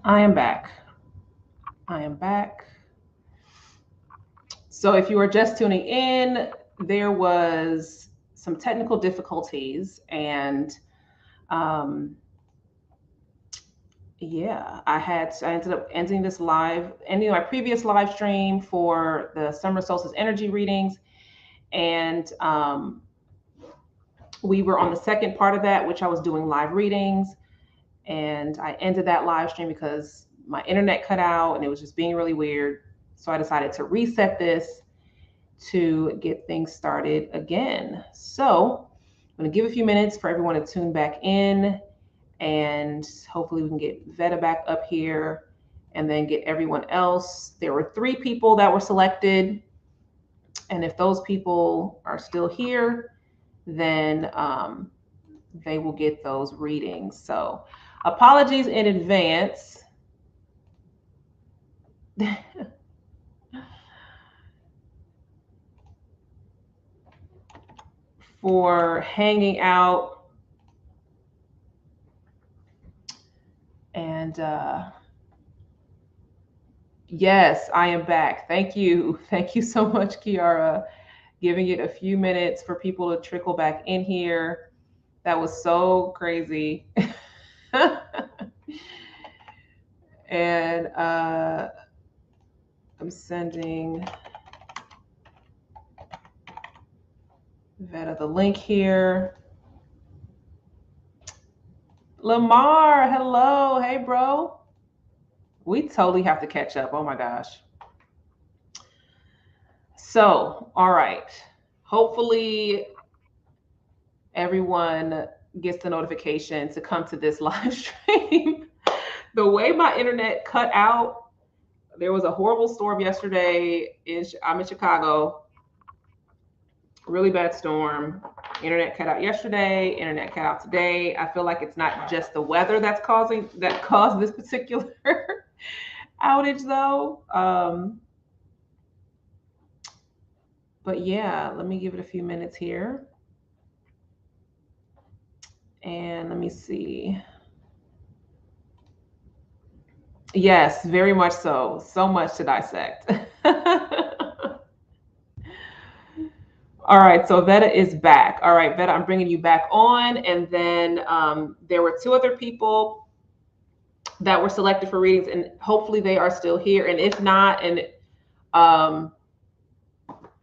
I am back. I am back. So, if you are just tuning in, there was some technical difficulties, and um, yeah, I ended up ending my previous live stream for the summer solstice energy readings, and we were on the second part of that, which I was doing live readings, and I ended that live stream because my internet cut out and it was just being really weird. So I decided to reset this to get things started again. So I'm going to give a few minutes for everyone to tune back in, and hopefully we can get Veta back up here and then get everyone else. There were 3 people that were selected, and if those people are still here, then they will get those readings. So apologies in advance. For hanging out and yes, I am back. Thank you. Thank you so much, Kiara. Giving it a few minutes for people to trickle back in here. That was so crazy. And I'm sending Veta the link here. Lamar, hello. Hey, bro. We totally have to catch up. Oh my gosh. So, all right. Hopefully, everyone gets the notification to come to this live stream. The way my internet cut out, there was a horrible storm yesterday. I'm in Chicago. Really bad storm. Internet cut out yesterday. Internet cut out today. I feel like it's not just the weather that caused this particular outage, though. But yeah, let me give it a few minutes here. And let me see. Yes, very much so. So much to dissect. All right, so Veta is back. All right, Veta, I'm bringing you back on. And then there were 2 other people that were selected for readings, and hopefully they are still here. And if not, and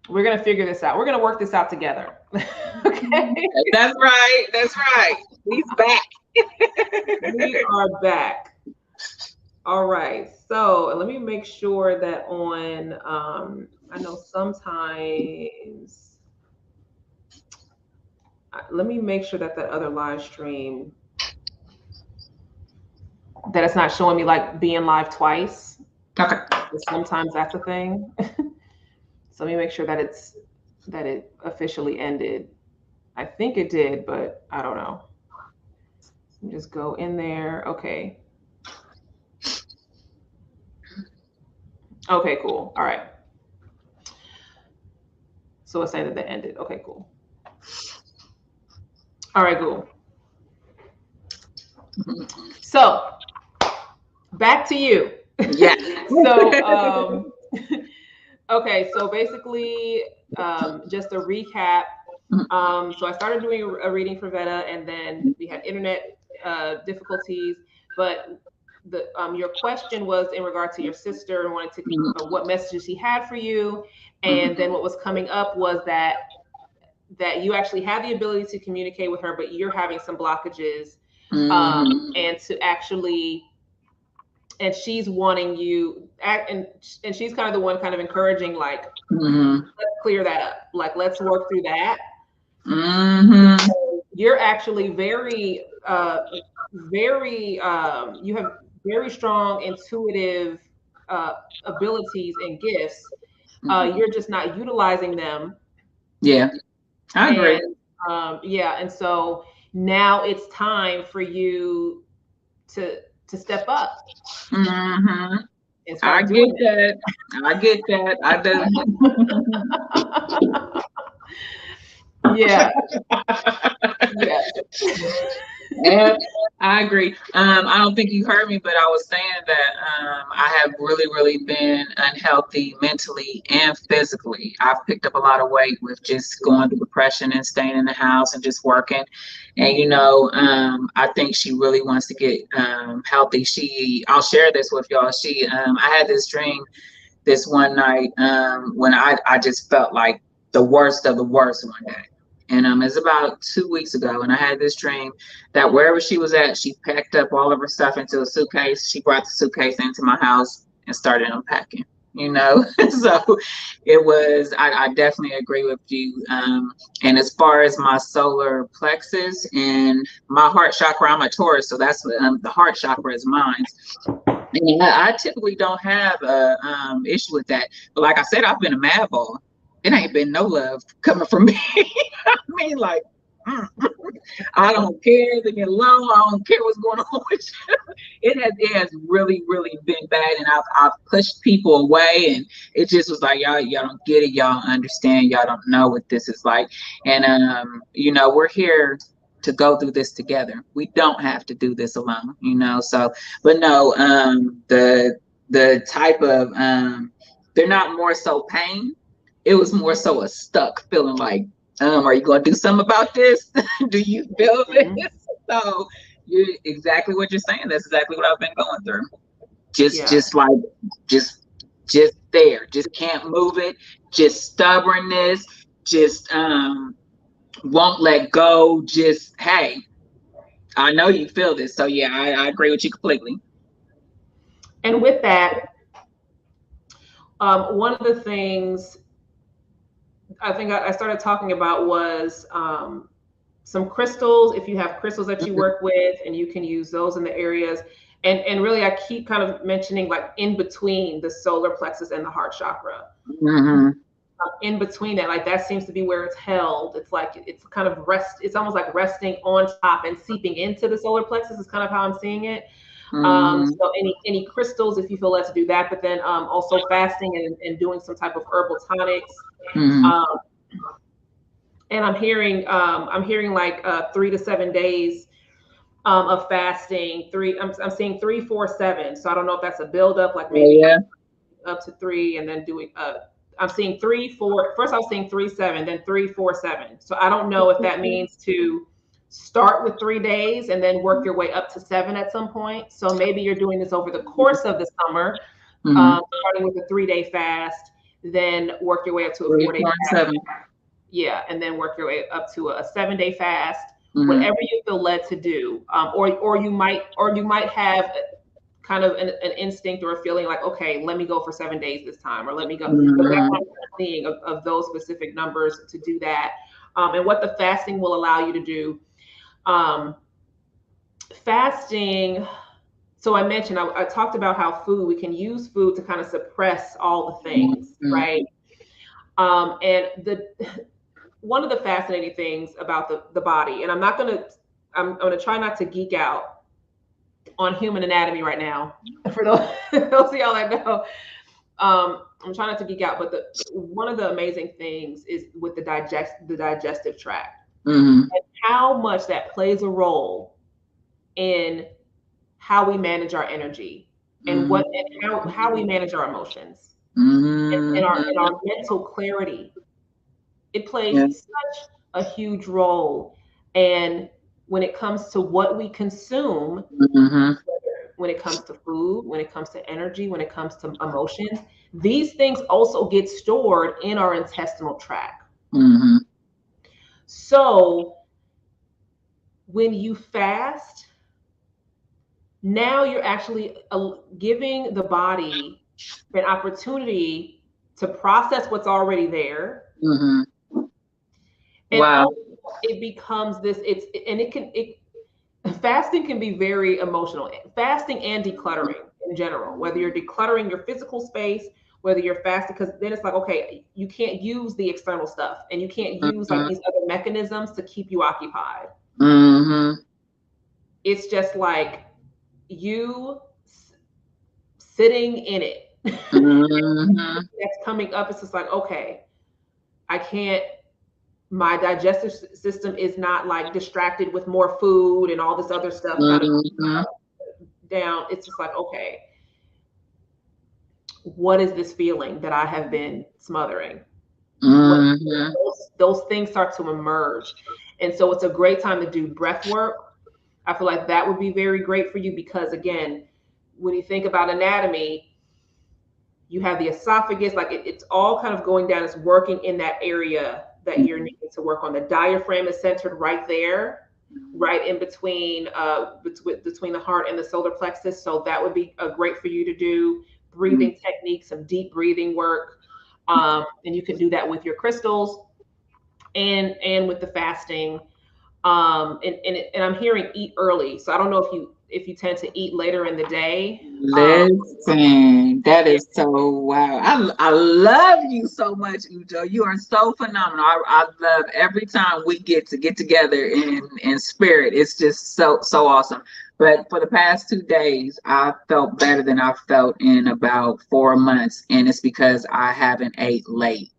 we're going to figure this out. We're going to work this out together. Okay. That's right. That's right. He's back. We are back. All right. So let me make sure that on, I know sometimes, let me make sure that other live stream, that it's not showing me like being live twice. Okay. Sometimes that's a thing. So let me make sure that it officially ended. I think it did, but I don't know. Just go in there. Okay. Okay, cool. All right. So it's saying that they ended. Okay, cool. All right, cool. So back to you. Yeah. So okay, so basically, just a recap. So I started doing a reading for Veta, and then we had internet difficulties. But your question was in regard to your sister and wanted to what messages he had for you, and then what was coming up was that you actually have the ability to communicate with her, but you're having some blockages, and to actually. And she's wanting you, and she's kind of the one kind of encouraging, like, let's clear that up. Like, let's work through that. You're actually very, you have very strong intuitive abilities and gifts. You're just not utilizing them. Yeah, I agree. Yeah, and so now it's time for you to step up. I get that. I get that. I do. Yeah. Yeah. And I agree. I don't think you heard me, but I was saying that I have really, really been unhealthy mentally and physically. I've picked up a lot of weight with just going through depression and staying in the house and just working. And I think she really wants to get healthy. I'll share this with y'all. I had this dream this one night when I just felt like the worst of the worst one day. And it's about 2 weeks ago, and I had this dream that wherever she was at, she packed up all of her stuff into a suitcase. She brought the suitcase into my house and started unpacking. So it was. I definitely agree with you. And as far as my solar plexus and my heart chakra, I'm a Taurus, so that's the heart chakra is mine. And I typically don't have a issue with that. But like I said, I've been a mad ball. It ain't been no love coming from me. I mean, like, I don't care to get low. I don't care what's going on with you. It has really, really been bad. And I've pushed people away. And it just was like, y'all don't get it. Y'all don't understand. Y'all don't know what this is like. And, we're here to go through this together. We don't have to do this alone, so, but no, the type of, they're not more so pain. It was more so a stuck feeling like, are you going to do something about this? Do you feel this? So you're exactly what you're saying. That's exactly what I've been going through. Just there, just can't move it. Just stubbornness, just, won't let go. Just, hey, I know you feel this. So yeah, I agree with you completely. And with that, one of the things I think I started talking about was some crystals. If you have crystals that you work with, and you can use those in the areas. And really, I keep kind of mentioning like in between the solar plexus and the heart chakra. In between that, like that seems to be where it's held. It's like it's kind of it's almost like resting on top and seeping into the solar plexus is kind of how I'm seeing it. So any crystals, if you feel led to do that, but then also fasting and doing some type of herbal tonics. And I'm hearing like 3 to 7 days of fasting. I'm seeing 3, 4, 7. So I don't know if that's a buildup, like maybe up to 3, and then doing I'm seeing 3, 4. First I was seeing 3, 7, then 3, 4, 7. So I don't know if that means to start with 3 days and then work your way up to 7 at some point. So maybe you're doing this over the course of the summer, starting with a 3-day fast, then work your way up to a 4-day fast. Yeah, and then work your way up to a 7-day fast. Whatever you feel led to do, or you might have kind of an instinct or a feeling like, okay, let me go for 7 days this time, or let me go. But that's what I'm seeing of those specific numbers to do that, and what the fasting will allow you to do. Fasting. So I mentioned I talked about how we can use food to kind of suppress all the things, right? And one of the fascinating things about the body, and I'm gonna try not to geek out on human anatomy right now. For those of y'all that know, I'm trying not to geek out, but one of the amazing things is with the digestive tract, and how much that plays a role in how we manage our energy and how we manage our emotions and our mental clarity. It plays such a huge role. And when it comes to what we consume, when it comes to food, when it comes to energy, when it comes to emotions, these things also get stored in our intestinal tract. So when you fast, now you're actually giving the body an opportunity to process what's already there. And it becomes this, fasting can be very emotional. Fasting and decluttering in general, whether you're decluttering your physical space, whether you're fasting, because then it's like, okay, you can't use the external stuff, and you can't use like these other mechanisms to keep you occupied. It's just like you sitting in it. That's coming up. It's just like, okay, I can't my digestive system is not like distracted with more food and all this other stuff kind of down. It's just like, okay, what is this feeling that I have been smothering? Those things start to emerge. And so it's a great time to do breath work. I feel like that would be very great for you because, again, when you think about anatomy, you have the esophagus, like it's all kind of going down. It's working in that area that you're needing to work on. The diaphragm is centered right there, right in between between the heart and the solar plexus. So that would be great for you to do. Breathing techniques, some deep breathing work, and you can do that with your crystals and with the fasting. And I'm hearing eat early. So I don't know if you tend to eat later in the day. Listen, that is so wow. I love you so much, Ujo. You are so phenomenal. I love every time we get together in spirit. It's just so awesome. But for the past 2 days, I felt better than I felt in about 4 months, and it's because I haven't ate late.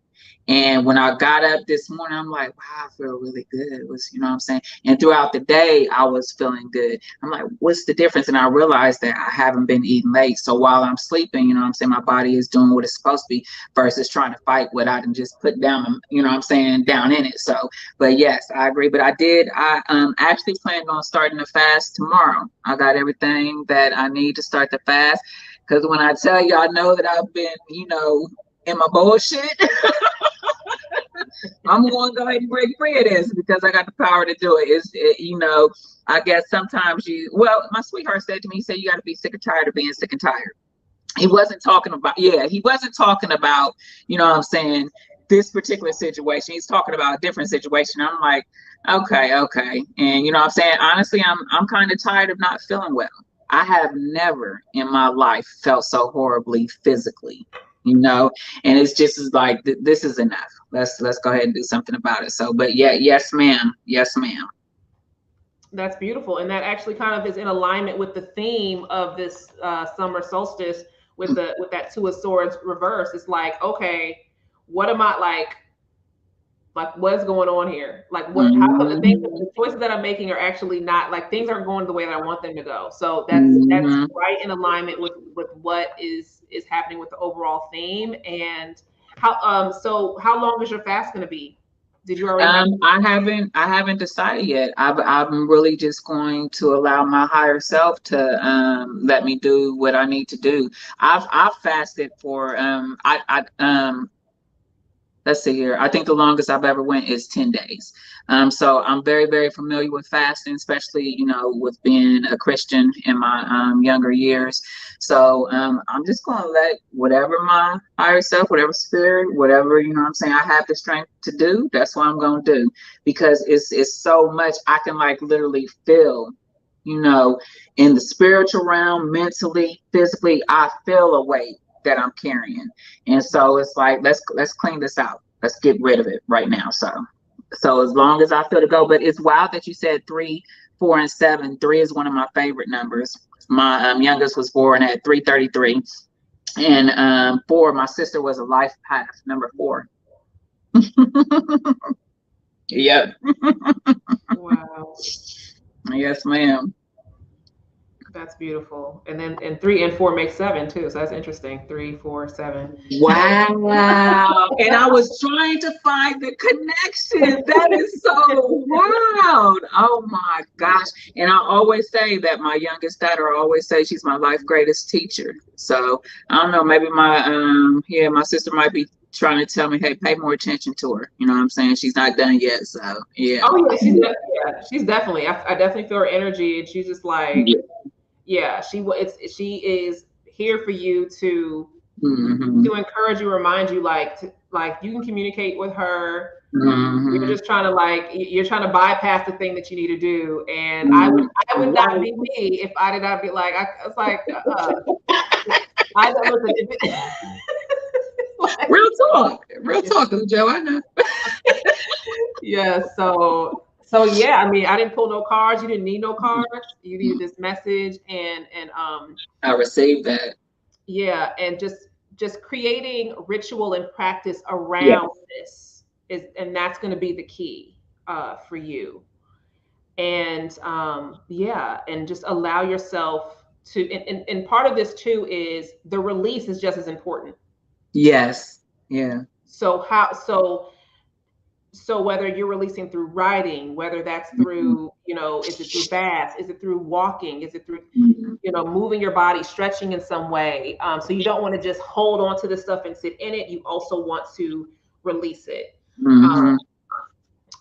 And when I got up this morning, I'm like, wow, I feel really good. It was, you know what I'm saying? And throughout the day, I was feeling good. I'm like, what's the difference? And I realized that I haven't been eating late. So while I'm sleeping, you know what I'm saying, my body is doing what it's supposed to be versus trying to fight what I can just put down, you know what I'm saying, down in it. So, but yes, I agree. But I actually planned on starting a fast tomorrow. I got everything that I need to start the fast. Because when I tell you, I know that I've been, in my bullshit. I'm going to go ahead and break free of this because I got the power to do it. I guess sometimes my sweetheart said to me, he said, you got to be sick and tired of being sick and tired. He wasn't talking about, you know what I'm saying, this particular situation. He's talking about a different situation. I'm like, okay. And you know what I'm saying? Honestly, I'm kind of tired of not feeling well. I have never in my life felt so horribly physically, and it's just like, this is enough. Let's go ahead and do something about it. So, but yeah, yes, ma'am. That's beautiful. And that actually kind of is in alignment with the theme of this summer solstice with that Two of Swords reverse. It's like, okay, what am I like what's going on here? Like how come the choices that I'm making are actually not like things aren't going the way that I want them to go. So that's right in alignment with what is happening with the overall theme. And so how long is your fast going to be? Did you already? I haven't decided yet. I'm really just going to allow my higher self to let me do what I need to do. I've fasted for let's see here. I think the longest I've ever went is 10 days. So I'm very, very familiar with fasting, especially, with being a Christian in my younger years. So I'm just going to let whatever my higher self, whatever spirit, whatever, you know what I'm saying, I have the strength to do, that's what I'm going to do. Because it's so much I can like literally feel, in the spiritual realm, mentally, physically, I feel a weight that I'm carrying. And so it's like, let's clean this out. Let's get rid of it right now. So as long as I feel to go, but it's wild that you said 3, 4, and 7. 3 is one of my favorite numbers. My youngest was born at 3:33, and 4, my sister was a life path, number 4. Yep. Wow. Yes, ma'am. That's beautiful. And 3 and 4 make 7 too. So that's interesting. 3, 4, 7. Wow. And I was trying to find the connection. That is so wild. Oh my gosh. And I always say that my youngest daughter, I always say she's my life greatest teacher. So I don't know, maybe my sister might be trying to tell me, hey, pay more attention to her. You know what I'm saying? She's not done yet. So yeah. Oh yeah, she's definitely. I definitely feel her energy, and she's just like, yeah, she is here for you to encourage you, remind you, like you can communicate with her. You're just trying to bypass the thing that you need to do, and I would not be me if I did not be like I was like I don't listen. Real talk, Joe. I know. Yeah. So yeah, I mean, I didn't pull no cards. You didn't need no cards. You needed this message, and I received that. Yeah, and just creating ritual and practice around this. and that's going to be the key for you. And yeah, and just allow yourself to, and part of this too is the release is just as important. Yes. Yeah. So so whether you're releasing through writing, whether that's Mhm. through, is it through baths, is it through walking, is it through, Mhm. moving your body, stretching in some way. So you don't want to just hold on to the stuff and sit in it. You also want to release it. Um, Mhm.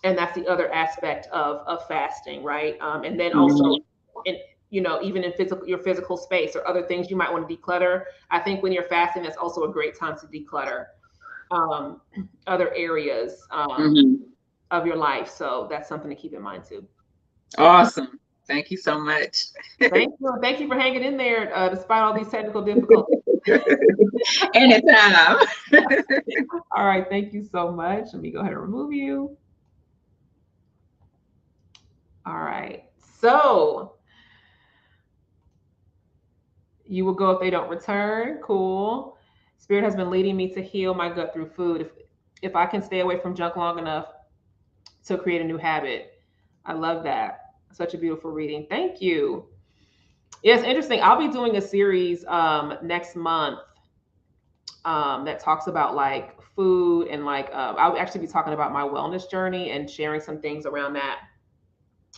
and that's the other aspect of fasting, right? And then also, Mhm. in, even in your physical space or other things you might want to declutter. I think when you're fasting, that's also a great time to declutter um, other areas Mhm. of your life. So that's something to keep in mind too. Awesome. Thank you so much. Thank you for hanging in there despite all these technical difficulties. Anytime. All right, thank you so much. Let me go ahead and remove you. All right, so you will go if they don't return. Cool. Spirit has been leading me to heal my gut through food. If I can stay away from junk long enough to create a new habit. I love that. Such a beautiful reading. Thank you. Yeah, it's interesting. I'll be doing a series next month that talks about like food and like I'll actually be talking about my wellness journey and sharing some things around that.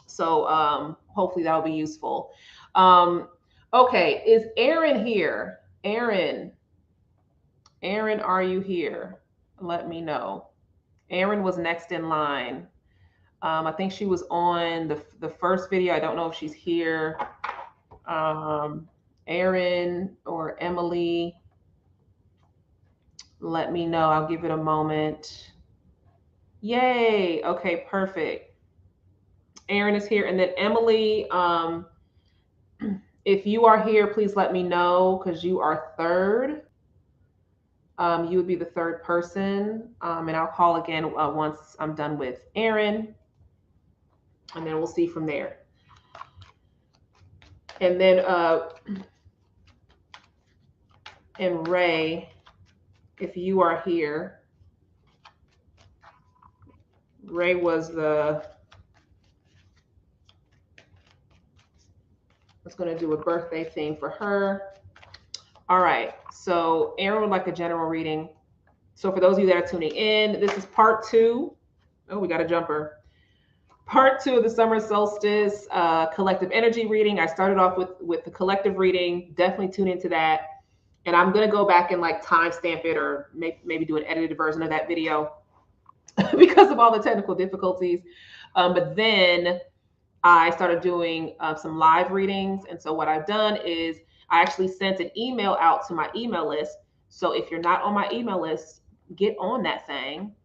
So hopefully that'll be useful. Um, okay, is Aaron here? Aaron, are you here? Let me know. Aaron was next in line. I think she was on the first video. I don't know if she's here. Aaron or Emily, let me know. I'll give it a moment. Yay. Okay, perfect. Aaron is here. And then Emily, if you are here, please let me know because you are third. You would be the third person. And I'll call again once I'm done with Aaron. And then we'll see from there. And then, and Ray, if you are here, Ray was going to do a birthday thing for her. All right. So Aaron would like a general reading. So for those of you that are tuning in, this is part 2. Oh, we got a jumper. Part 2 of the summer solstice collective energy reading. I started off with the collective reading. Definitely tune into that. And I'm going to go back and like timestamp it or maybe do an edited version of that video because of all the technical difficulties. But then I started doing some live readings. And so what I've done is I actually sent an email out to my email list. So if you're not on my email list, get on that thing,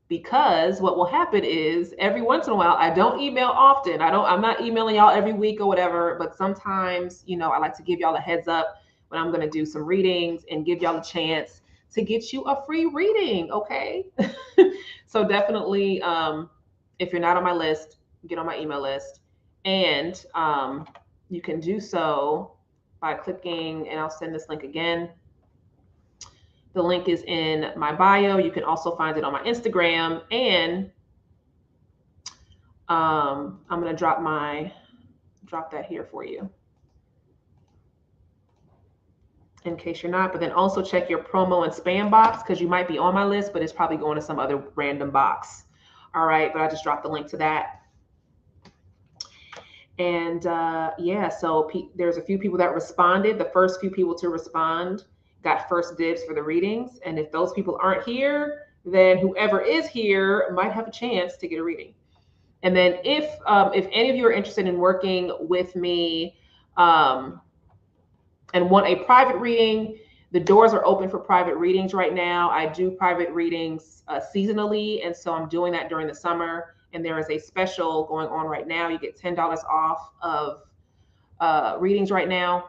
because what will happen is every once in a while, I don't email often. I'm not emailing y'all every week or whatever, but sometimes, I like to give y'all a heads up when I'm going to do some readings and give y'all a chance to get you a free reading. Okay. So definitely, if you're not on my list, get on my email list. And you can do so by clicking, and I'll send this link again. The link is in my bio. You can also find it on my Instagram. And I'm going to drop that here for you in case you're not. But then also check your promo and spam box because you might be on my list, but it's probably going to some other random box. All right. But I just dropped the link to that. And yeah, so there's a few people that responded. The first few people to respond got first dibs for the readings. And if those people aren't here, then whoever is here might have a chance to get a reading. And then if any of you are interested in working with me and want a private reading, the doors are open for private readings right now. I do private readings seasonally. And so I'm doing that during the summer. And there is a special going on right now. You get $10 off of readings right now.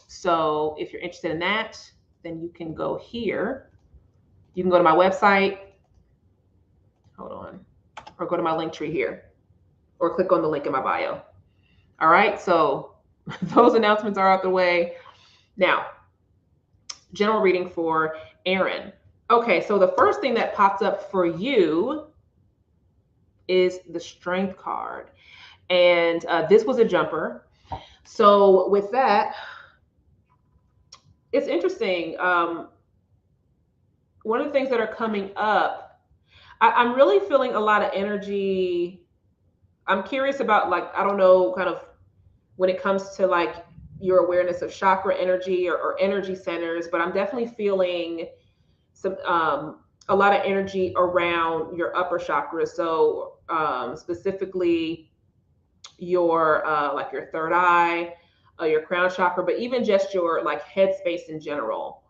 So if you're interested in that, then you can go here. You can go to my website. Hold on. Or go to my link tree here. Or click on the link in my bio. All right. So those announcements are out the way. Now, general reading for Aaron. Okay, so the first thing that popped up for you is the Strength card. And this was a jumper. So with that, it's interesting. One of the things that are coming up, I'm really feeling a lot of energy. I'm curious about, like, I don't know, kind of when it comes to like your awareness of chakra energy or energy centers, but I'm definitely feeling some a lot of energy around your upper chakra. So specifically your like your third eye, your crown chakra, but even just your like head space in general.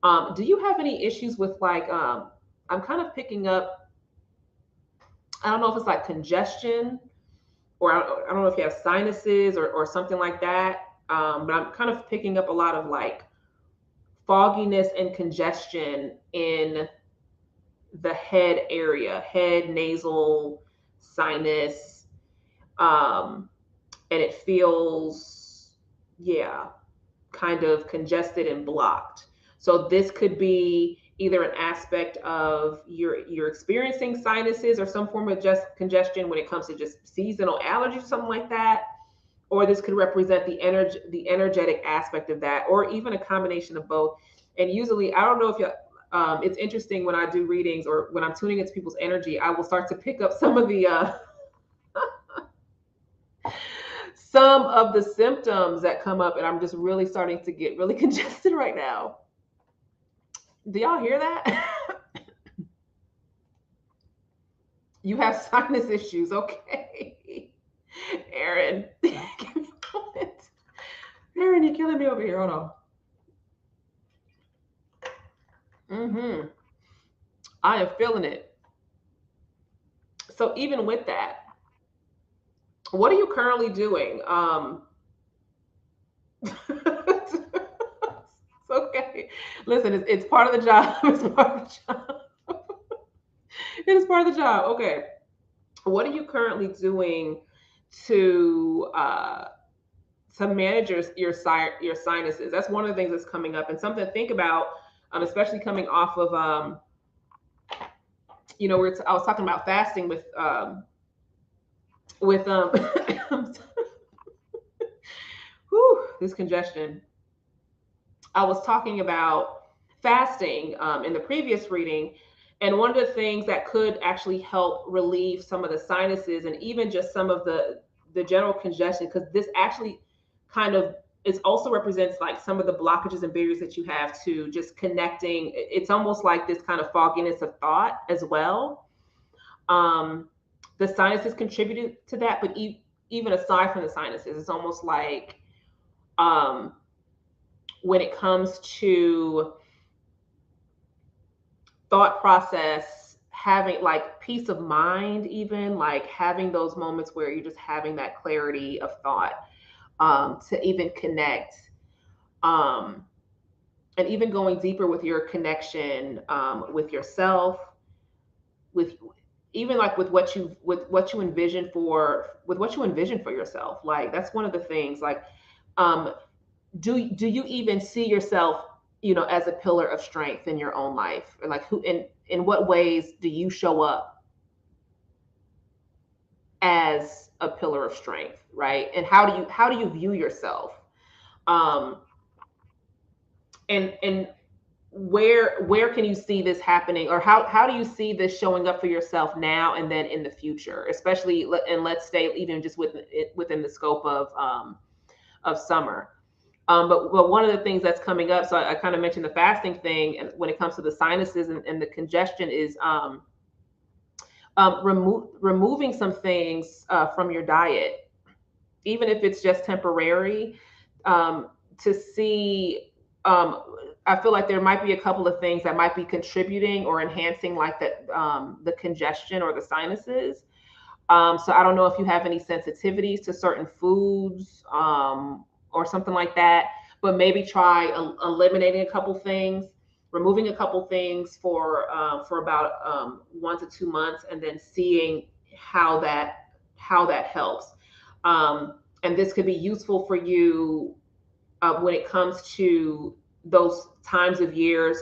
Do you have any issues with like I'm kind of picking up, I don't know if it's like congestion, or I don't know if you have sinuses or something like that. But I'm kind of picking up a lot of like fogginess and congestion in the head area, head, nasal, sinus, um, and it feels, yeah, kind of congested and blocked. So this could be either an aspect of you're experiencing sinuses or some form of just congestion when it comes to just seasonal allergies or something like that, or this could represent the energetic aspect of that, or even a combination of both. And usually, I don't know if you. It's interesting when I do readings or when I'm tuning into people's energy, I will start to pick up some of the some of the symptoms that come up, and I'm just really starting to get really congested right now. Do y'all hear that? You have sinus issues, okay? Aaron, give me a moment. Aaron, you're killing me over here. Hold on. I am feeling it. So even with that, what are you currently doing? It's okay. Listen, it's part of the job. It's part of the job. It is part of the job. Okay. What are you currently doing to manage your sinuses? That's one of the things that's coming up, and something to think about, especially coming off of I was talking about fasting with whew, this congestion. I was talking about fasting in the previous reading, and one of the things that could actually help relieve some of the sinuses and even just some of the general congestion, because this actually kind of, it also represents like some of the blockages and barriers that you have to just connecting. It's almost like this kind of fogginess of thought as well. Um, the sinuses contributed to that, but even aside from the sinuses, it's almost like um, when it comes to thought process, having like peace of mind, even like having those moments where you're just having that clarity of thought, to even connect, um, and even going deeper with your connection, with yourself, with even like with what you envision for yourself. Like that's one of the things. Like, um, do you even see yourself, as a pillar of strength in your own life? Or like who in what ways do you show up as a pillar of strength, right? And how do you view yourself? Um, and where can you see this happening, or how do you see this showing up for yourself now and then in the future, especially, and let's stay even just within the scope of summer. But one of the things that's coming up, so I kind of mentioned the fasting thing, and when it comes to the sinuses and the congestion, is removing some things from your diet, even if it's just temporary, to see. I feel like there might be a couple of things that might be contributing or enhancing, like the congestion or the sinuses. So I don't know if you have any sensitivities to certain foods, or something like that, but maybe try eliminating a couple things, removing a couple things for about 1 to 2 months, and then seeing how that helps. And this could be useful for you when it comes to those times of years,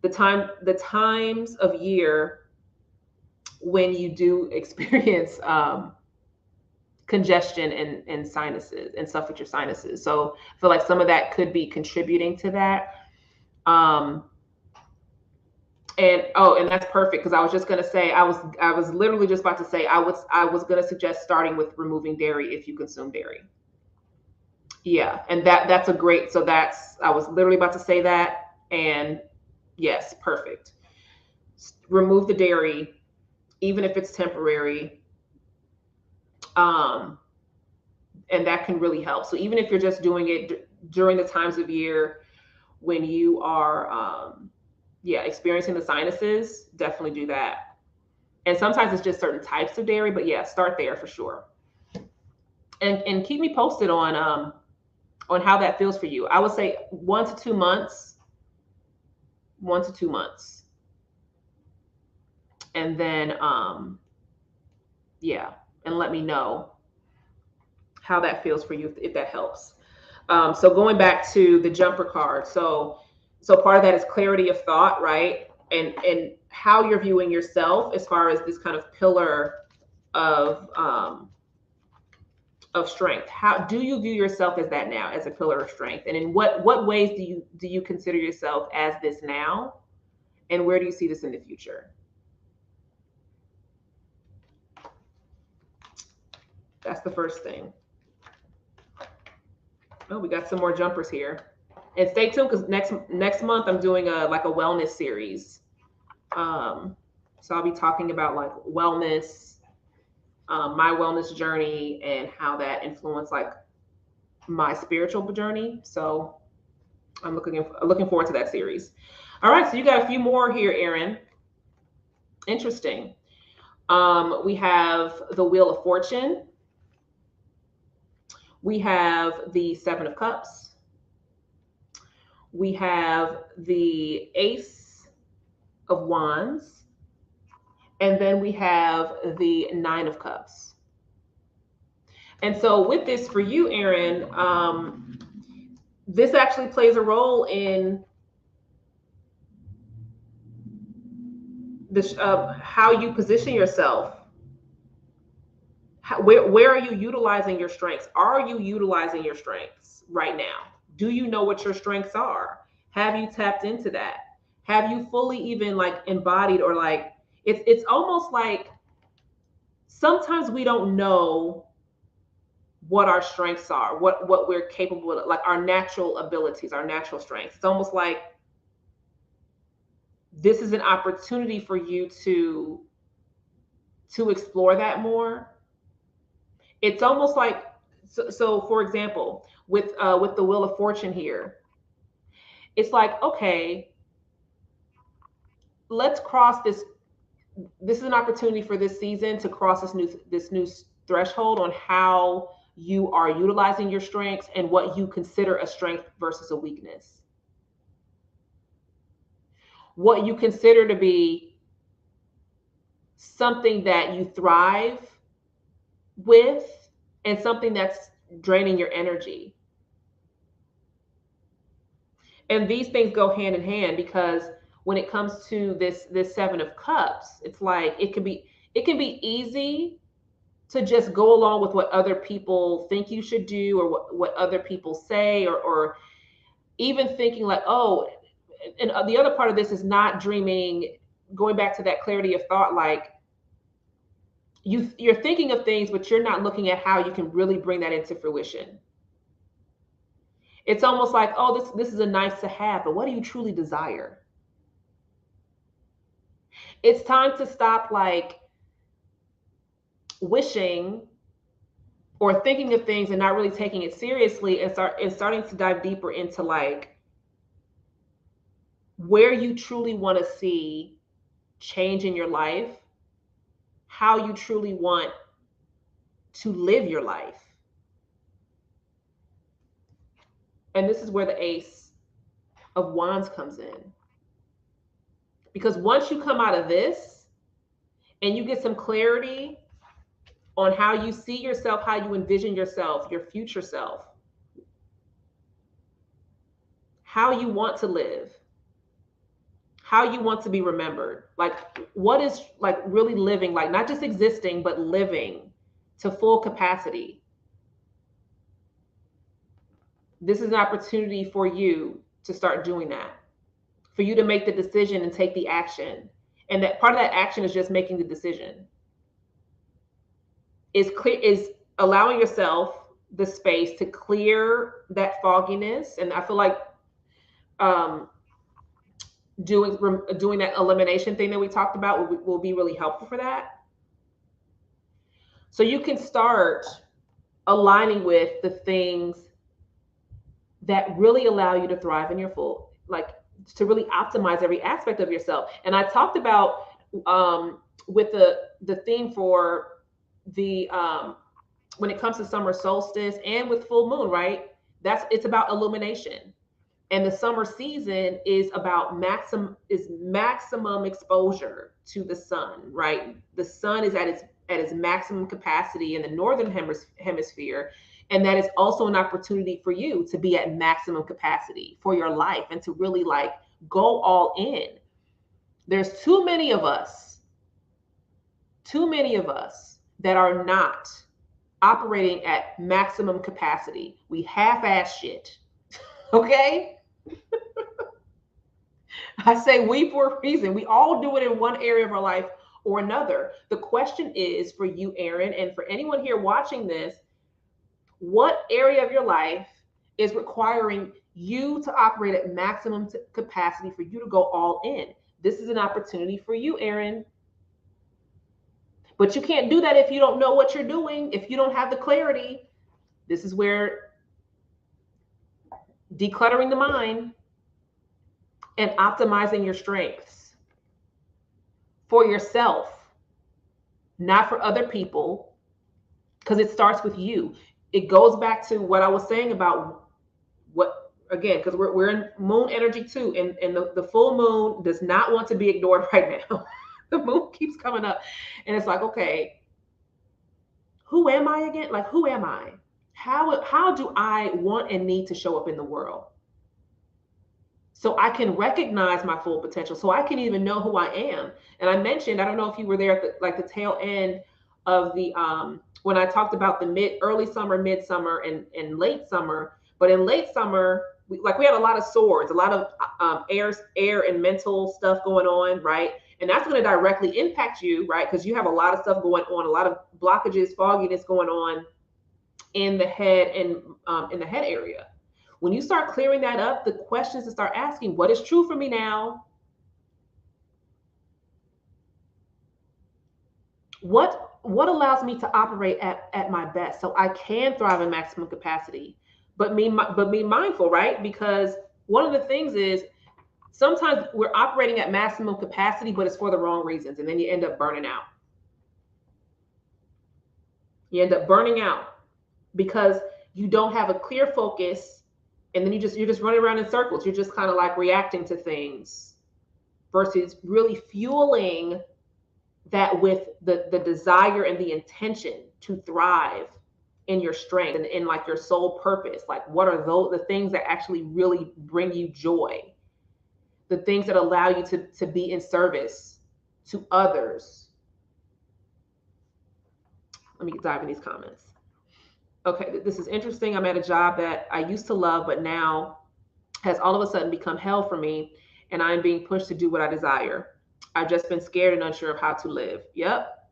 the times of year when you do experience congestion and sinuses and stuff with your sinuses. So I feel like some of that could be contributing to that. And that's perfect, because I was just gonna say, I was literally just about to say I was gonna suggest starting with removing dairy if you consume dairy. Yeah, and that's a great, so that's, I was literally about to say that, and yes, perfect. Remove the dairy, even if it's temporary. And that can really help. So even if you're just doing it during the times of year when you are experiencing the sinuses, definitely do that. And sometimes it's just certain types of dairy, but yeah, start there for sure. And keep me posted on how that feels for you. I would say 1 to 2 months. 1 to 2 months. And then and let me know how that feels for you, if that helps. So going back to the jumper card. So part of that is clarity of thought, right? And how you're viewing yourself as far as this kind of pillar of strength. How do you view yourself as that now, as a pillar of strength? And in what ways do you consider yourself as this now? And where do you see this in the future? That's the first thing. Oh, we got some more jumpers here. And stay tuned, because next month I'm doing a wellness series. So I'll be talking about like wellness, my wellness journey, and how that influenced like my spiritual journey. So I'm looking forward to that series. All right, so you got a few more here, Erin. Interesting. We have the Wheel of Fortune. We have the Seven of Cups. We have the Ace of Wands. And then we have the Nine of Cups. And so with this for you, Erin, this actually plays a role in this, how you position yourself. Where are you utilizing your strengths? Are you utilizing your strengths right now? Do you know what your strengths are? Have you tapped into that? Have you fully even like embodied, or like it's almost like sometimes we don't know what our strengths are, what we're capable of, like our natural abilities, our natural strengths. It's almost like this is an opportunity for you to explore that more. It's almost like, so for example, with the Wheel of Fortune here, it's like, okay, let's cross this. This is an opportunity for this season to cross this new threshold on how you are utilizing your strengths and what you consider a strength versus a weakness. What you consider to be something that you thrive with, and something that's draining your energy. And these things go hand in hand, because when it comes to this Seven of Cups, it's like it can be easy to just go along with what other people think you should do, or what other people say, or even thinking like, oh, and the other part of this is not dreaming, going back to that clarity of thought, like you're thinking of things, but you're not looking at how you can really bring that into fruition. It's almost like, oh, this is a nice to have, but what do you truly desire? It's time to stop like wishing or thinking of things and not really taking it seriously, and starting to dive deeper into like where you truly want to see change in your life, how you truly want to live your life. And this is where the Ace of Wands comes in. Because once you come out of this and you get some clarity on how you see yourself, how you envision yourself, your future self, how you want to live, how you want to be remembered. Like, what is like really living, like not just existing, but living to full capacity. This is an opportunity for you to start doing that, for you to make the decision and take the action. And that part of that action is just making the decision. Is allowing yourself the space to clear that fogginess. And I feel like doing that elimination thing that we talked about will be really helpful for that. So you can start aligning with the things that really allow you to thrive in your full, like to really optimize every aspect of yourself. And I talked about with the theme for the when it comes to summer solstice and with full moon, right? It's about illumination. And the summer season is about maximum exposure to the sun, right? The sun is at its maximum capacity in the northern hemisphere, and that is also an opportunity for you to be at maximum capacity for your life and to really like go all in. There's too many of us that are not operating at maximum capacity. We half-ass shit. Okay? I say we for a reason. We all do it in one area of our life or another. The question is for you, Aaron, and for anyone here watching this, what area of your life is requiring you to operate at maximum capacity for you to go all in? This is an opportunity for you, Aaron. But you can't do that if you don't know what you're doing, if you don't have the clarity. This is where decluttering the mind and optimizing your strengths for yourself, not for other people, because it starts with you. It goes back to what I was saying about what, again, because we're in moon energy too, and the full moon does not want to be ignored right now. The moon keeps coming up, and it's like, okay, who am I again? Like, who am I? How do I want and need to show up in the world? So I can recognize my full potential, so I can even know who I am. And I mentioned, I don't know if you were there at the tail end of the when I talked about the early summer, midsummer, and late summer. But in late summer, we had a lot of swords, a lot of air and mental stuff going on, right? And that's going to directly impact you, right? Because you have a lot of stuff going on, a lot of blockages, fogginess going on in the head and in the head area. When you start clearing that up, the questions to start asking: what is true for me now? What allows me to operate at my best so I can thrive in maximum capacity? But be mindful, right? Because one of the things is sometimes we're operating at maximum capacity, but it's for the wrong reasons. And then you end up burning out. You end up burning out because you don't have a clear focus. And then you're just running around in circles. You're just kind of like reacting to things versus really fueling that with the desire and the intention to thrive in your strength and in like your soul purpose. Like, what are the things that actually really bring you joy? The things that allow you to be in service to others. Let me dive in these comments. Okay, this is interesting. I'm at a job that I used to love, but now has all of a sudden become hell for me, and I'm being pushed to do what I desire. I've just been scared and unsure of how to live. Yep.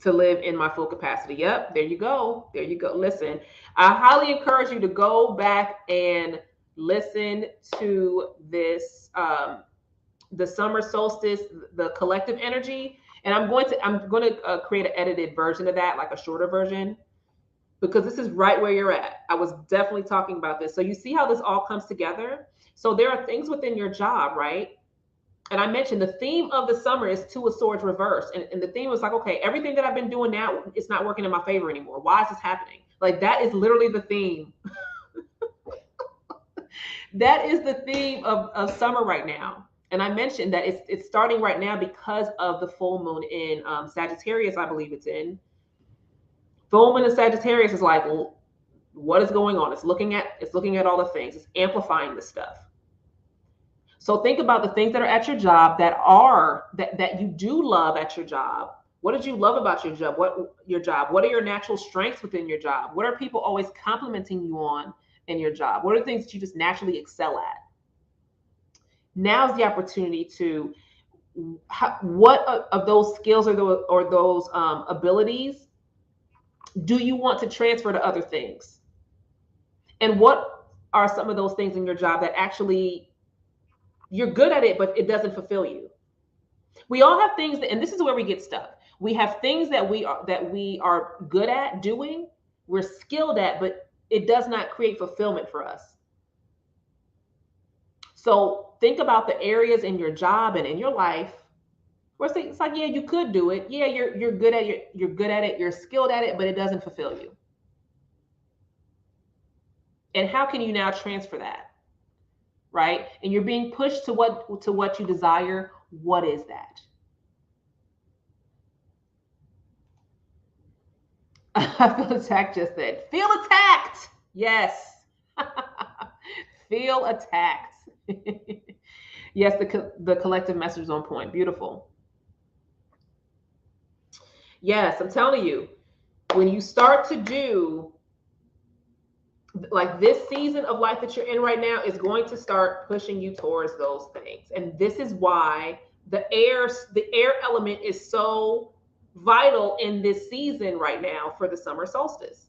To live in my full capacity. Yep. There you go. There you go. Listen, I highly encourage you to go back and listen to this, the summer solstice, the collective energy. And I'm going to create an edited version of that, like a shorter version, because this is right where you're at. I was definitely talking about this. So you see how this all comes together. So there are things within your job, right? And I mentioned the theme of the summer is Two of Swords reversed. And the theme was like, okay, everything that I've been doing now, it's not working in my favor anymore. Why is this happening? Like, that is literally the theme. That is the theme of summer right now. And I mentioned that it's starting right now because of the full moon in Sagittarius, I believe it's in. Full moon in Sagittarius is like, what is going on? It's looking at all the things. It's amplifying the stuff. So think about the things that are at your job that you do love at your job. What did you love about your job? What are your natural strengths within your job? What are people always complimenting you on in your job? What are the things that you just naturally excel at? Now's the opportunity to what of those skills or those abilities do you want to transfer to other things? And what are some of those things in your job that actually you're good at it, but it doesn't fulfill you? We all have things that, and this is where we get stuck. We have things that we are good at doing, we're skilled at, but it does not create fulfillment for us. So think about the areas in your job and in your life where it's like, yeah, you could do it. Yeah, you're good at it. You're good at it. You're skilled at it, but it doesn't fulfill you. And how can you now transfer that? Right? And you're being pushed to what you desire. What is that? I feel attacked just then. Feel attacked. Yes. Feel attacked. Yes, the collective message is on point. Beautiful. Yes, I'm telling you, when you start to do like this season of life that you're in right now is going to start pushing you towards those things. And this is why the air element is so vital in this season right now for the summer solstice.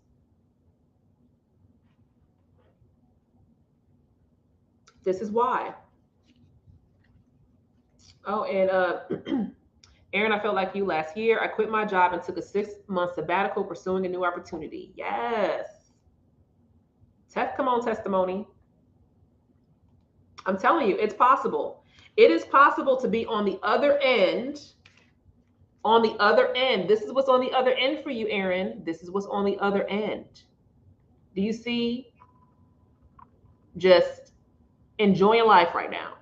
This is why. Oh, and Aaron, I felt like you last year. I quit my job and took a 6-month sabbatical pursuing a new opportunity. Yes. Come on, testimony. I'm telling you, it's possible. It is possible to be on the other end. On the other end. This is what's on the other end for you, Aaron. This is what's on the other end. Do you see? Just enjoying life right now.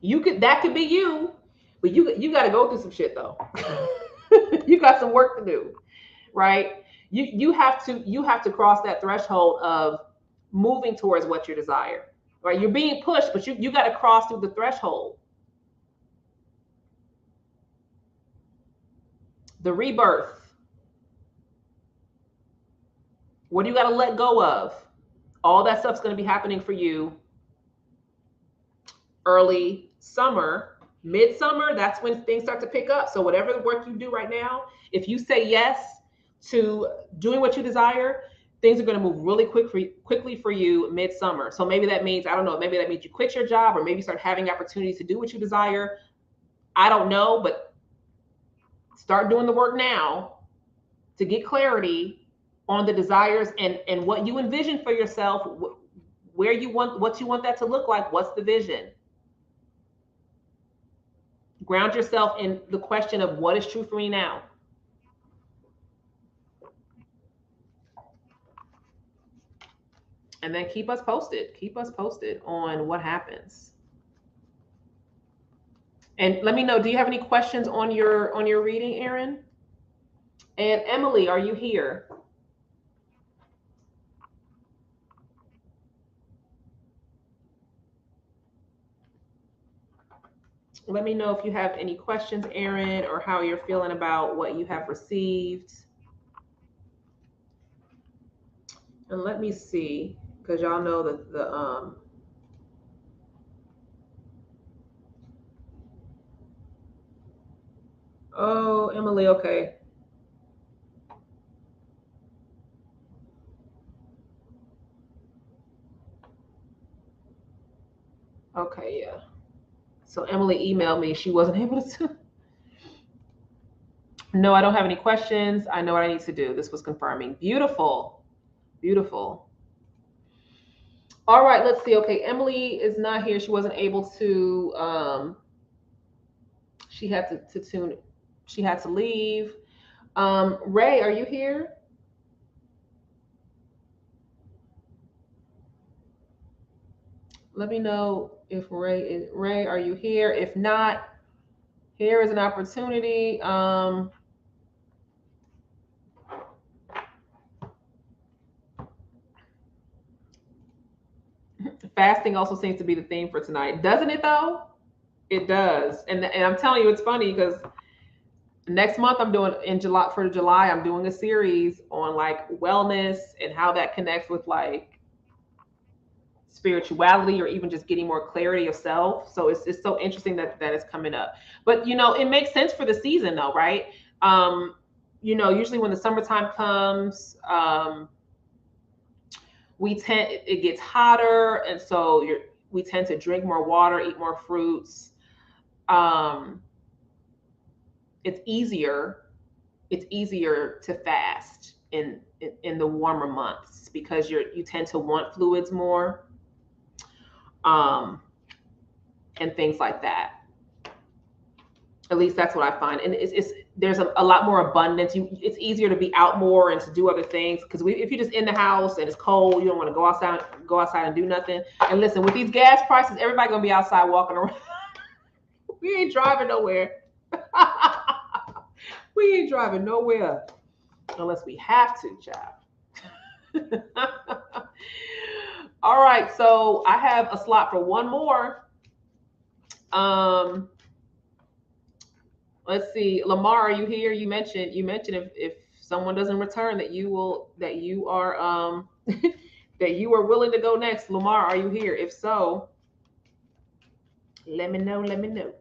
That could be you, but you got to go through some shit though. You got some work to do, right? You have to cross that threshold of moving towards what you desire, right? You're being pushed, but you got to cross through the threshold. The rebirth. What do you got to let go of? All that stuff's going to be happening for you early summer, midsummer. That's when things start to pick up. So whatever the work you do right now, if you say yes to doing what you desire, things are going to move really quickly for you midsummer. So maybe that means, I don't know, maybe that means you quit your job or maybe start having opportunities to do what you desire. I don't know, but start doing the work now to get clarity on the desires and what you envision for yourself, what you want that to look like. What's the vision? Ground yourself in the question of what is true for me now. And then keep us posted. Keep us posted on what happens. And let me know, do you have any questions on your reading, Aaron? And Emily, are you here? Let me know if you have any questions, Aaron, or how you're feeling about what you have received. And let me see, because y'all know that oh, Emily, okay. Okay, yeah. So Emily emailed me. She wasn't able to. No, I don't have any questions. I know what I need to do. This was confirming. Beautiful. Beautiful. All right, let's see. Okay, Emily is not here. She wasn't able to, she had to tune, she had to leave. Ray, are you here? Let me know if Ray, are you here? If not, here is an opportunity. Fasting also seems to be the theme for tonight, doesn't it? Though it does, and I'm telling you, it's funny because next month I'm doing in July for July. I'm doing a series on like wellness and how that connects with like spirituality or even just getting more clarity of self. So it's so interesting that is coming up. But you know, it makes sense for the season though, right? You know, usually when the summertime comes, it gets hotter, and so we tend to drink more water, eat more fruits. It's easier to fast in the warmer months because you tend to want fluids more, and things like that. At least that's what I find. And there's a lot more abundance. It's easier to be out more and to do other things because if you're just in the house and it's cold, you don't want to go outside and do nothing. And listen, with these gas prices, everybody gonna be outside walking around. We ain't driving nowhere. We ain't driving nowhere unless we have to, child. All right, so I have a slot for one more. Let's see, Lamar, are you here? You mentioned if someone doesn't return that you are that you are willing to go next. Lamar, are you here? If so, let me know. Let me know.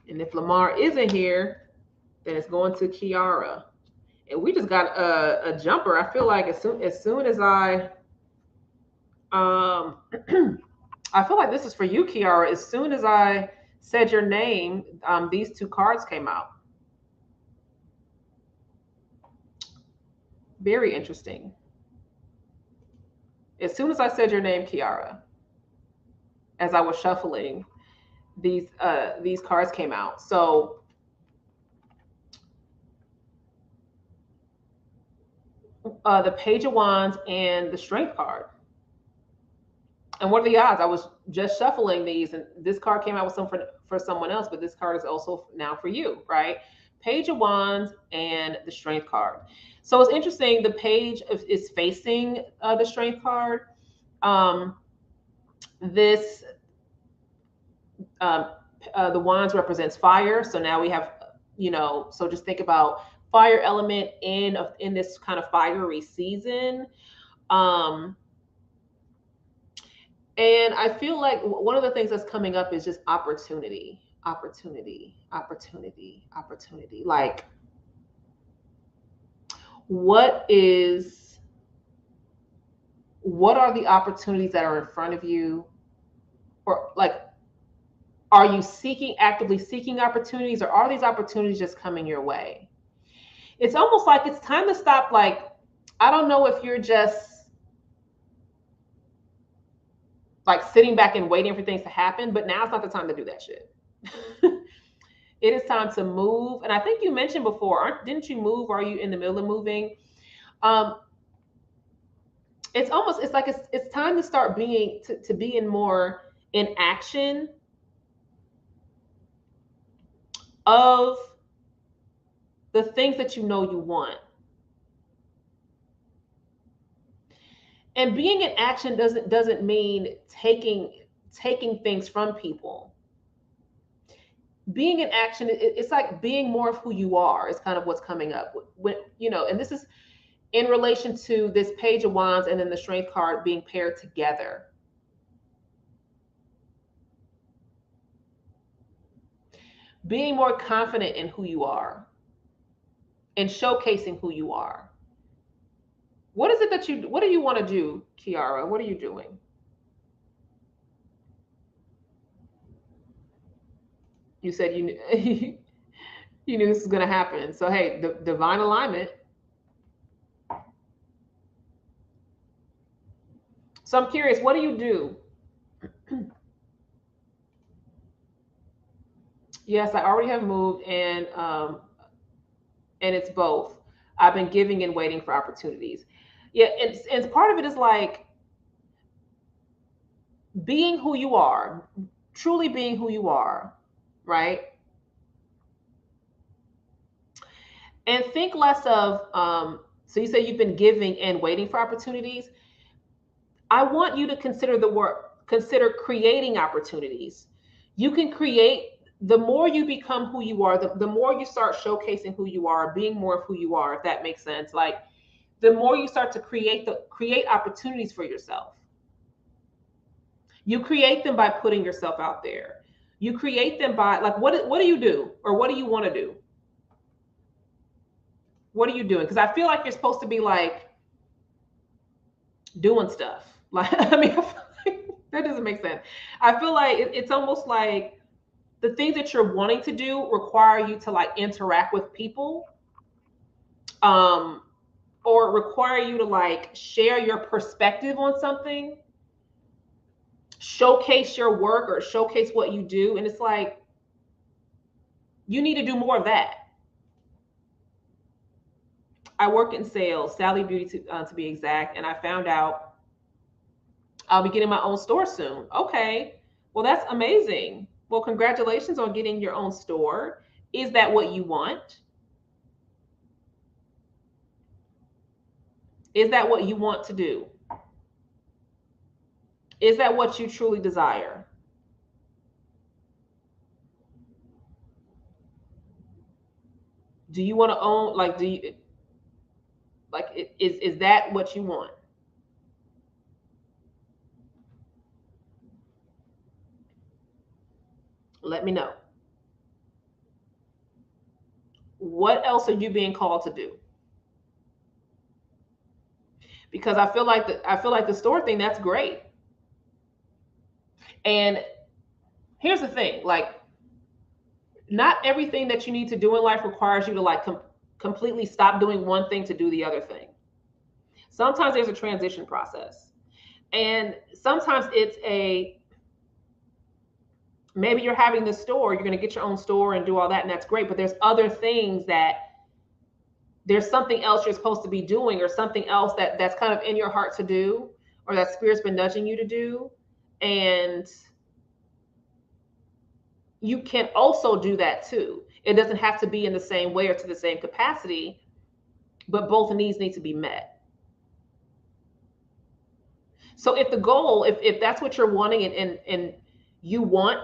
And if Lamar isn't here, then it's going to Kiara. And we just got a jumper. I feel like as soon as I I feel like this is for you, Kiara. As soon as I said your name, these two cards came out. Very interesting. As soon as I said your name, Kiara, as I was shuffling, these cards came out. So the Page of Wands and the Strength card. And what are the odds? I was just shuffling these, and this card came out with some for someone else, but this card is also now for you, right? Page of Wands and the Strength card. So it's interesting. The Page is facing the Strength card. The Wands represents fire. So now we have, so just think about fire element in this kind of fiery season. And I feel like one of the things that's coming up is just opportunity. Like, what are the opportunities that are in front of you? Or like, are you actively seeking opportunities, or are these opportunities just coming your way? It's almost like it's time to stop. Like, I don't know if you're just like sitting back and waiting for things to happen, but now's not the time to do that shit. It is time to move. And I think you mentioned before, didn't you move? Are you in the middle of moving? It's like it's time to start being more in action of the things that you know you want. And being in action doesn't mean taking things from people. Being in action, it's like being more of who you are is kind of what's coming up. And this is in relation to this Page of Wands and then the Strength card being paired together. Being more confident in who you are and showcasing who you are. What do you want to do, Kiara? What are you doing? You said you knew this was going to happen. So, hey, the divine alignment. So I'm curious, what do you do? Yes, I already have moved, and it's both. I've been giving and waiting for opportunities. Yeah, and part of it is like being who you are, truly being who you are, right? And think less of So you say you've been giving and waiting for opportunities. I want you to consider consider creating opportunities. You can create, the more you become who you are, the more you start showcasing who you are, being more of who you are, if that makes sense. Like, the more you start to create opportunities for yourself. You create them by putting yourself out there. You create them by, like, what do you do, or what do you want to do? What are you doing? Because I feel like you're supposed to be like doing stuff. Like, I mean, I feel like that doesn't make sense. I feel like it's almost like the things that you're wanting to do require you to like interact with people, or require you to like share your perspective on something, showcase your work or showcase what you do. And it's like, you need to do more of that. I work in sales, Sally Beauty to be exact, and I found out I'll be getting my own store soon. Okay, well, that's amazing. Well, congratulations on getting your own store. Is that what you want? Is that what you want to do? Is that what you truly desire? Do you want to own, like, is that what you want? Let me know. What else are you being called to do? Because I feel like the store thing, that's great. And here's the thing, like, not everything that you need to do in life requires you to like completely stop doing one thing to do the other thing. Sometimes there's a transition process. And sometimes it's maybe you're having this store, you're going to get your own store and do all that, and that's great. But there's other things that there's something else you're supposed to be doing, or something else that's kind of in your heart to do, or that Spirit's been nudging you to do. And you can also do that too. It doesn't have to be in the same way or to the same capacity, but both needs need to be met. So if the goal, if that's what you're wanting, and you want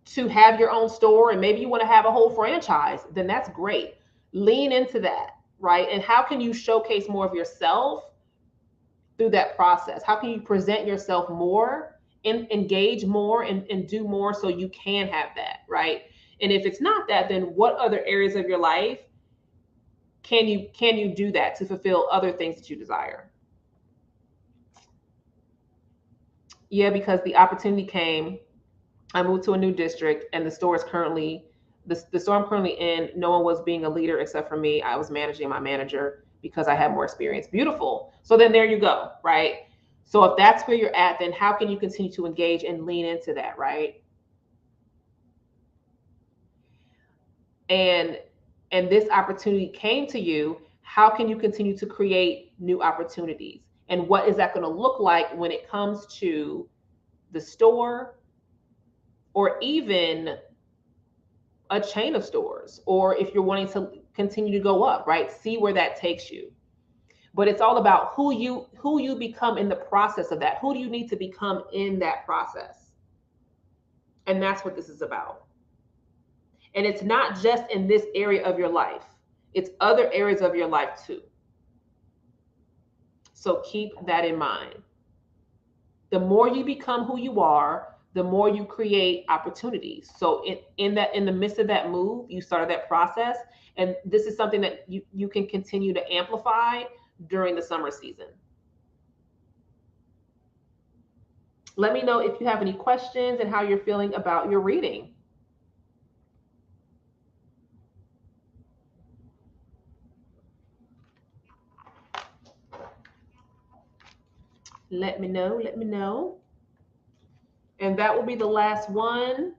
to have your own store, and maybe you want to have a whole franchise, then that's great. Lean into that, right? And how can you showcase more of yourself through that process? How can you present yourself more, and engage more, and do more, so you can have that, right? And if it's not that, then what other areas of your life can you do that to fulfill other things that you desire? Yeah, because the opportunity came. I moved to a new district, and the store is currently the store I'm currently in. No one was being a leader except for me. I was managing my manager because I had more experience. Beautiful. So then there you go, right? So if that's where you're at, then how can you continue to engage and lean into that, right? And this opportunity came to you. How can you continue to create new opportunities? And what is that going to look like when it comes to the store, or even a chain of stores, or if you're wanting to continue to go up, right? See where that takes you. But it's all about who you become in the process of that. Who do you need to become in that process? And that's what this is about. And it's not just in this area of your life. It's other areas of your life too. So keep that in mind. The more you become who you are, the more you create opportunities. So in the midst of that move, you started that process. And this is something that you can continue to amplify during the summer season. Let me know if you have any questions and how you're feeling about your reading. Let me know. Let me know. And that will be the last one.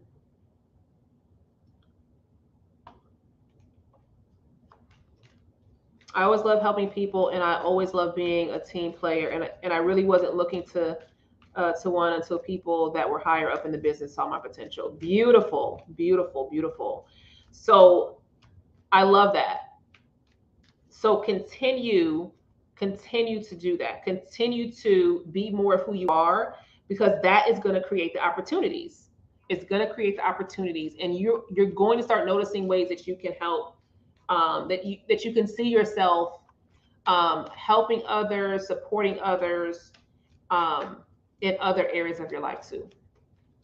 I always love helping people, and I always love being a team player. And I really wasn't looking to one until people that were higher up in the business saw my potential. Beautiful, beautiful, beautiful. So I love that. So continue to do that. Continue to be more of who you are, because that is going to create the opportunities. It's going to create the opportunities, and you're going to start noticing ways that you can help, that you can see yourself helping others, supporting others in other areas of your life too.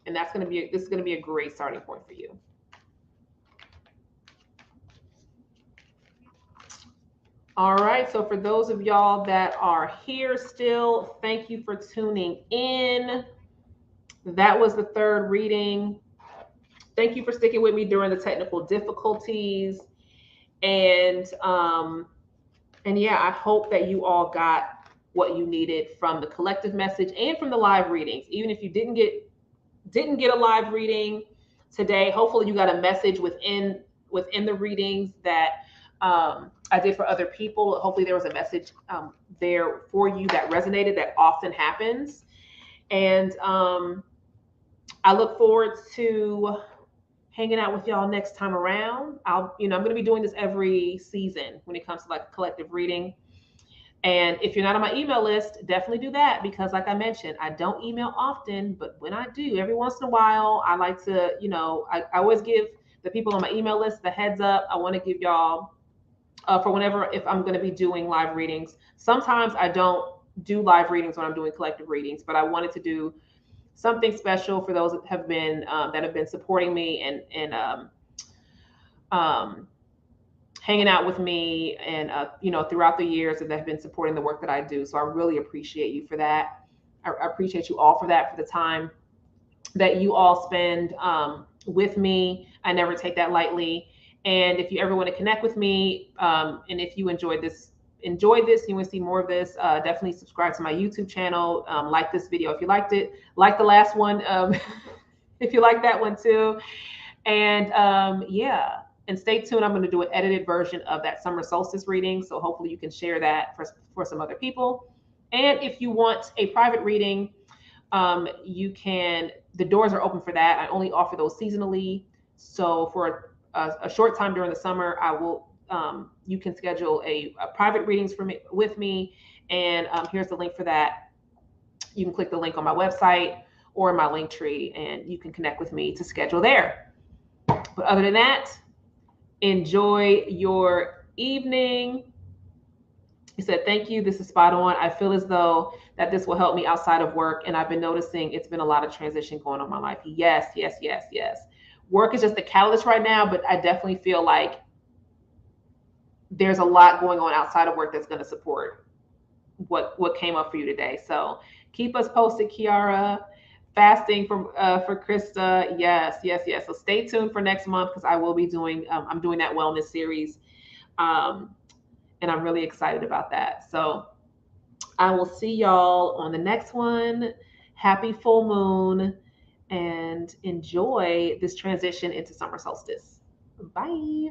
And this is going to be a great starting point for you. All right, so for those of y'all that are here still, thank you for tuning in. That was the third reading. Thank you for sticking with me during the technical difficulties. And yeah, I hope that you all got what you needed from the collective message and from the live readings. Even if you didn't get a live reading today, hopefully you got a message within the readings that I did for other people. Hopefully there was a message there for you that resonated. That often happens. And I look forward to hanging out with y'all next time around. I'm going to be doing this every season when it comes to like collective reading. And if you're not on my email list, definitely do that, because like I mentioned, I don't email often, but when I do, every once in a while, I like to, I always give the people on my email list the heads up. I want to give y'all for whenever, if I'm going to be doing live readings. Sometimes I don't do live readings when I'm doing collective readings, but I wanted to do something special for those that have been supporting me and hanging out with me and throughout the years, and that have been supporting the work that I do. So I really appreciate you for that. I appreciate you all for that, for the time that you all spend with me. I never take that lightly. And if you ever want to connect with me, and if you enjoyed this, you want to see more of this, definitely subscribe to my YouTube channel. Like this video if you liked it. Like the last one if you like that one too. And yeah. And stay tuned. I'm going to do an edited version of that summer solstice reading. So hopefully you can share that for some other people. And if you want a private reading, you can, the doors are open for that. I only offer those seasonally. So for a short time during the summer, I will, you can schedule a private readings with me. And here's the link for that. You can click the link on my website or in my link tree, and you can connect with me to schedule there. But other than that, enjoy your evening. He said, thank you. This is spot on. I feel as though that this will help me outside of work. And I've been noticing it's been a lot of transition going on in my life. Yes, yes, yes, yes. Work is just the catalyst right now, but I definitely feel like there's a lot going on outside of work that's going to support what came up for you today. So keep us posted, Kiara. Fasting for Krista. Yes, yes, yes. So stay tuned for next month, because I will be doing, I'm doing that wellness series. And I'm really excited about that. So I will see y'all on the next one. Happy full moon, and enjoy this transition into summer solstice. Bye.